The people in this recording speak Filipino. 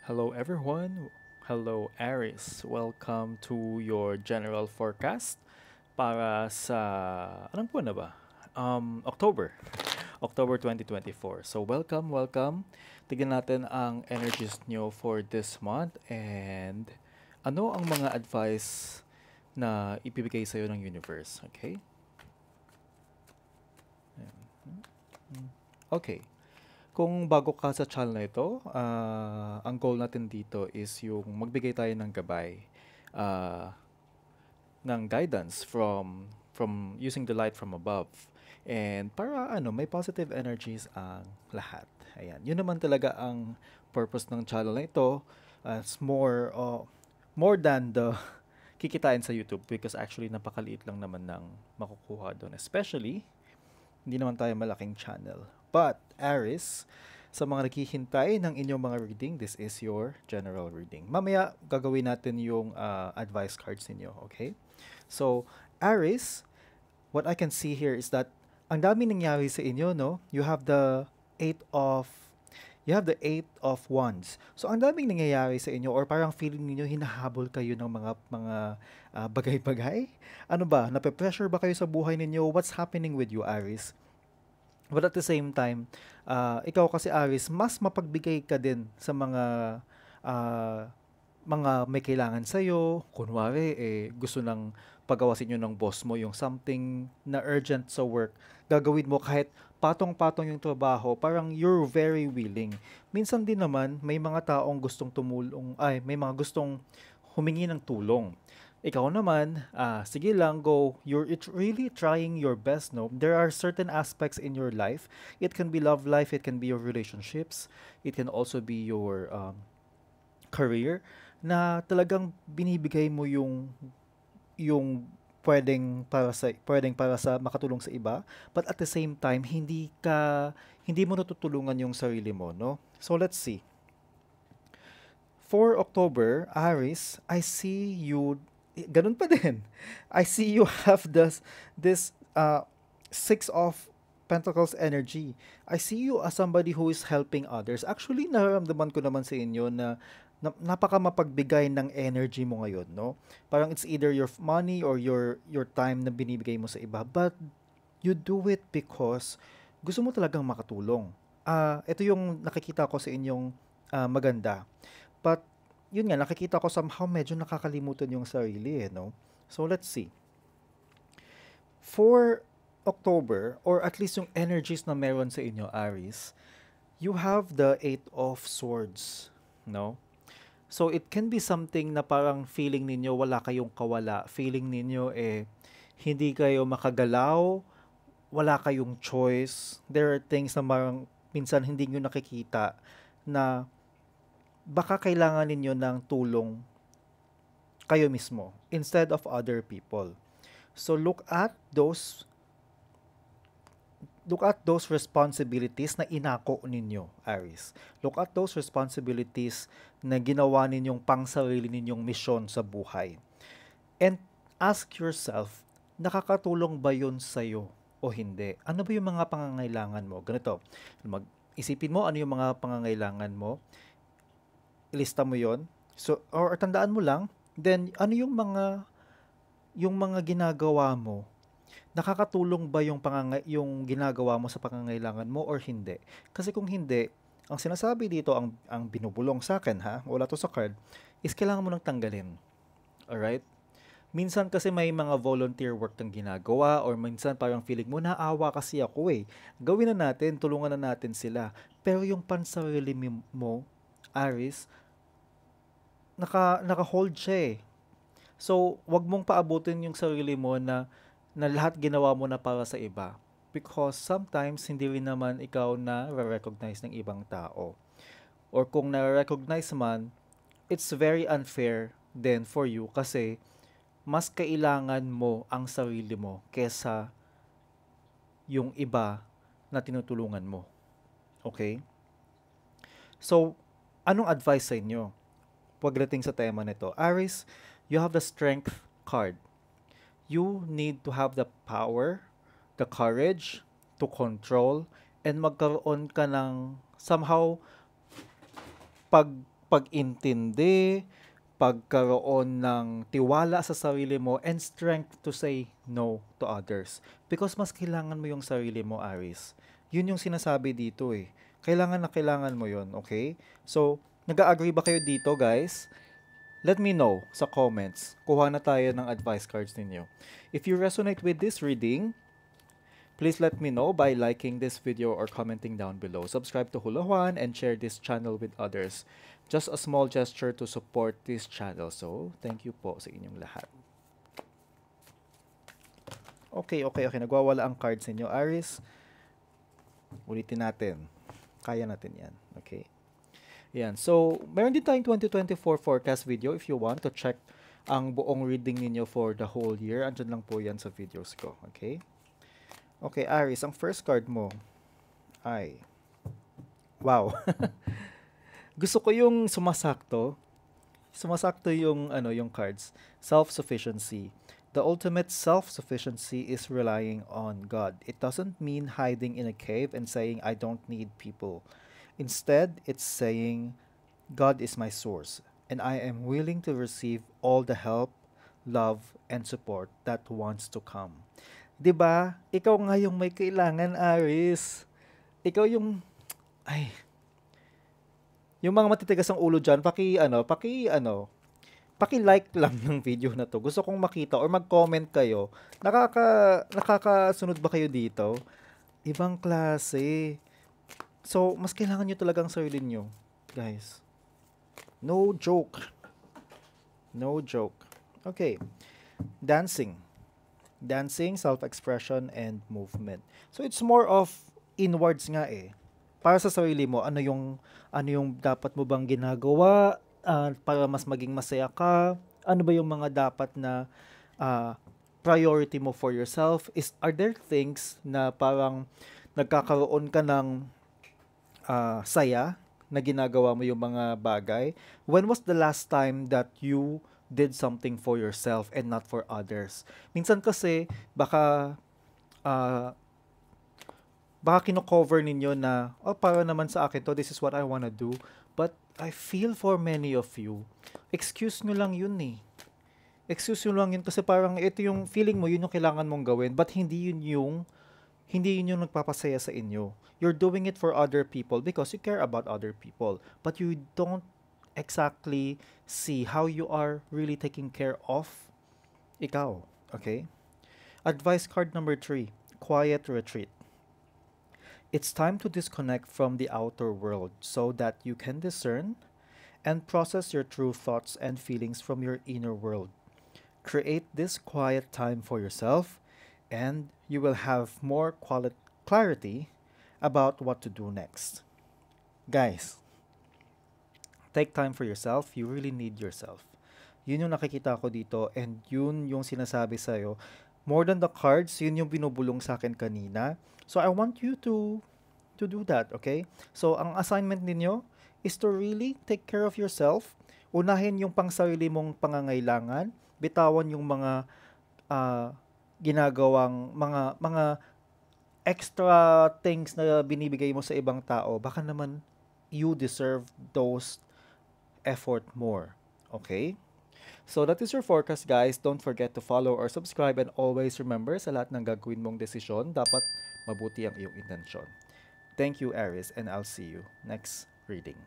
Hello, everyone. Hello, Aries. Welcome to your general forecast para sa, anong buwan na ba? October. October 2024. So, welcome. Tignan natin ang energies nyo for this month and ano ang mga advice na ibibigay sa'yo ng universe. Okay? Okay. Kung bago ka sa channel na ito, ang goal natin dito is yung magbigay tayo ng gabay, ah, ng guidance from using the light from above. And para may positive energies ang lahat. Ayan. Yun naman talaga ang purpose ng channel na ito. It's more than the kikitain sa YouTube because actually napakaliit lang naman ng makukuha doon. Especially hindi naman tayo malaking channel. But, Aris, sa mga naghihintay ng inyong mga reading, this is your general reading. Mamaya, gagawin natin yung advice cards ninyo, okay? So, Aris, what I can see here is that ang dami nangyari sa inyo, no? You have the eight of wands. So, ang daming nangyayari sa inyo or parang feeling niyo hinahabol kayo ng mga bagay-bagay? Ano ba? Nape-pressure ba kayo sa buhay ninyo? What's happening with you, Aris? But at the same time, ikaw kasi Aris, mas mapagbigay ka din sa ah, mga may kailangan sa'yo. Kunwari, gusto ng pagawasin nyo ng boss mo yung something na urgent sa work. Gagawin mo kahit patong-patong yung trabaho, parang you're very willing. Minsan din naman, may mga taong gustong may mga gustong humingi ng tulong. Ikaw naman, sige lang, go. It's really trying your best, no? There are certain aspects in your life. It can be love life, it can be your relationships, it can also be your career na talagang binibigay mo yung pwedeng para sa makatulong sa iba, but at the same time hindi mo natutulungan yung sarili mo, no? So let's see. For October, Aris, I see you, ganun pa din. I see you have this Six of Pentacles energy. I see you as somebody who is helping others. Actually, nararamdaman ko naman sa inyo na napaka mapagbigay ng energy mo ngayon, no? Parang it's either your money or your time na binibigay mo sa iba, but you do it because gusto mo talagang makatulong. Ito yung nakikita ko sa inyong maganda. But, yun nga, nakikita ko somehow medyo nakakalimutan yung sarili, no? So, let's see. For October, or at least yung energies na meron sa inyo, Aries, you have the Eight of Swords, no? So, it can be something na parang feeling ninyo wala kayong kawala. Feeling ninyo hindi kayo makagalaw, wala kayong choice. There are things na parang minsan hindi nyo nakikita na baka kailangan ninyo ng tulong kayo mismo instead of other people. So look at those responsibilities na inako ninyo, Aries. Look at those responsibilities na ginawa ninyong pangsarili ninyong misyon sa buhay. And ask yourself, nakakatulong ba yun sa'yo o hindi? Ano ba yung mga pangangailangan mo? Ganito, isipin mo ano yung mga pangangailangan mo, ilista mo yon. So, or tandaan mo lang, then ano yung mga ginagawa mo, nakakatulong ba yung ginagawa mo sa pangangailangan mo or hindi? Kasi kung hindi, ang sinasabi dito, ang binubulong sa akin ha, wala to sa card, is kailangan mo nang tanggalin. Alright? Minsan kasi may mga volunteer work kang ginagawa or minsan parang feeling mo, naawa kasi ako eh. Gawin na natin, tulungan na natin sila. Pero yung pansarili mo, Aris, naka-hold siya eh. So, wag mong paabutin yung sarili mo na lahat ginawa mo na para sa iba. Because sometimes, hindi rin naman ikaw na recognize ng ibang tao. Or kung na-recognize man, it's very unfair then for you kasi mas kailangan mo ang sarili mo kesa yung iba na tinutulungan mo. Okay? So, anong advice sa inyo pagdating sa tema nito? Aries, you have the strength card. You need to have the power, the courage to control, and magkaroon ka ng somehow pag-intindi, pagkaroon ng tiwala sa sarili mo, and strength to say no to others. Because mas kailangan mo yung sarili mo, Aris. Yun yung sinasabi dito eh. Kailangan na kailangan mo yun, okay? So, nag-agree ba kayo dito, guys? Let me know sa comments. Kuha na tayo ng advice cards ninyo. If you resonate with this reading, please let me know by liking this video or commenting down below. Subscribe to Hula Juan and share this channel with others. Just a small gesture to support this channel. So, thank you po sa inyong lahat. Okay. Nagwawala ang cards ninyo, Aris. Ulitin natin. Kaya natin yan. Okay. Yan. So, meron din tayong 2024 forecast video if you want to check ang buong reading ninyo for the whole year. Andyan lang po yan sa videos ko. Okay? Okay, Aris, ang first card mo ay... Wow. Gusto ko yung sumasakto. Sumasakto yung, yung cards. Self-sufficiency. The ultimate self-sufficiency is relying on God. It doesn't mean hiding in a cave and saying, I don't need people. Instead, it's saying, God is my source, and I am willing to receive all the help, love, and support that wants to come. 'Di ba? Ikaw nga yung may kailangan, Aris. Ikaw yung yung mga matitigas ang ulo diyan, paki-like lang ng video na 'to. Gusto kong makita or mag-comment kayo. Nakakasunod ba kayo dito? Ibang klase. So, mas kailangan nyo talagang sarili nyo, guys. No joke. No joke. Okay. Dancing. Dancing, self-expression, and movement. So, it's more of inwards nga eh. Para sa sarili mo, ano yung dapat mo bang ginagawa para mas maging masaya ka? Ano ba yung mga dapat na priority mo for yourself? Are there things na parang nagkakaroon ka ng saya na ginagawa mo yung mga bagay? When was the last time that you did something for yourself and not for others? Minsan kasi baka kino-cover ninyo na para naman sa akin to, this is what I wanna do. But I feel for many of you, excuse nyo lang yun eh. Excuse nyo lang yun kasi parang ito yung feeling mo, yun yung kailangan mong gawin, but hindi yun yung nagpapasaya sa inyo. You're doing it for other people because you care about other people. But you don't exactly see how you are really taking care of ikaw. Okay? Advice card number 3. Quiet retreat. It's time to disconnect from the outer world so that you can discern and process your true thoughts and feelings from your inner world. Create this quiet time for yourself and you will have more clarity about what to do next. Guys, take time for yourself. You really need yourself. Yun yung nakikita ko dito and yun yung sinasabi sa'yo. More than the cards, yun yung binubulong sa akin kanina. So I want you to do that, okay? So ang assignment ninyo is to really take care of yourself. Unahin yung pangsarili mong pangangailangan. Bitawan yung mga ginagawang mga extra things na binibigay mo sa ibang tao. Baka naman you deserve those effort more. Okay? So that is your forecast, guys. Don't forget to follow or subscribe and always remember sa lahat ng gagawin mong desisyon, dapat mabuti ang iyong intensyon. Thank you, Aries, and I'll see you next reading.